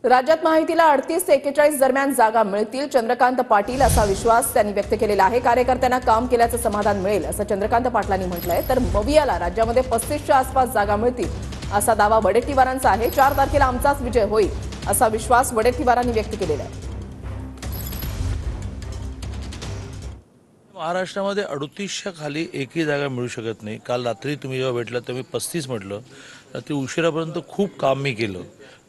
राज्यात महायुतीला 38 ते 41 दरम्यान जागा मिळतील, चंद्रकांत पाटील असा विश्वास त्यांनी व्यक्त केलेला आहे। कार्यकर्त्यांना काम केल्याचं समाधान मिळेल असं चंद्रकांत पाटलांनी म्हटलंय। तर मवियाला राज्यामध्ये 35च्या आसपास जागा मिळतील असा दावा वडेट्टीवारांचा आहे। 4 तारखेला आमचाच विजय होईल असा विश्वास वडेट्टीवारांनी व्यक्त केलेला आहे। महाराष्ट्रामध्ये 38च्या खाली एकही जागा मिळू शकत नाही। काल रात्री तुम्ही जेव्हा भेटलात तेव्हा मी 35 म्हटलं, रात्री उशिरापर्यंत खूप काम मी केलं,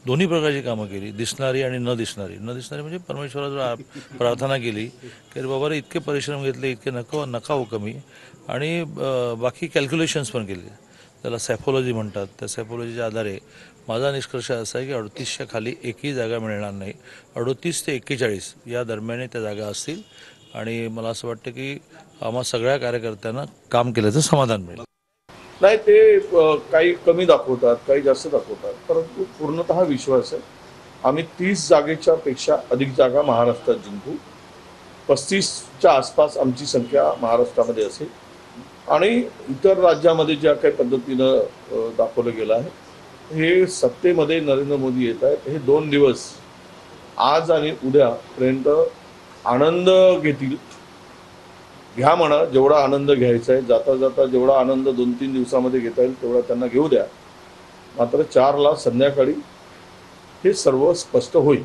दोन्ही प्रकारची कामं केली, दिसणारी आणि न दिसणारी म्हणजे परमेश्वराजवळ प्रार्थना केली की अरे बाबा रे, इतके परिश्रम घेतले, इतके नका हो कमी, आणि बाकी कॅल्क्युलेशन्स पण केले, त्याला सॅफोलॉजी म्हणतात। त्या सॅफोलॉजीच्या आधारे माझा निष्कर्ष असा आहे की 38च्या खाली एकही जागा मिळणार नाही। 38 ते 41 या दरम्यान त्या जागा असतील आणि मला असं वाटतं की आम्हा सगळ्या कार्यकर्त्यांना काम केल्याचं समाधान मिळेल। नाही, ते काही कमी दाखवतात, काही जास्त दाखवतात, परंतु पूर्णतः विश्वास आहे आम्ही 30 जागेच्या पेक्षा अधिक जागा महाराष्ट्रात जिंकू। 35च्या आसपास आमची संख्या महाराष्ट्रामध्ये असेल आणि इतर राज्यामध्ये ज्या काही पद्धतीनं दाखवलं गेलं आहे, हे सत्तेमध्ये नरेंद्र मोदी येत आहेत, हे 2 दिवस आज आणि उद्यापर्यंत आनंद घेतील। घ्या म्हणा, जेवढा आनंद घ्यायचा आहे, जाता जाता जेवढा आनंद 2-3 दिवसामध्ये घेता येईल तेवढा त्यांना घेऊ द्या। मात्र 4ला संध्याकाळी हे सर्व स्पष्ट होईल।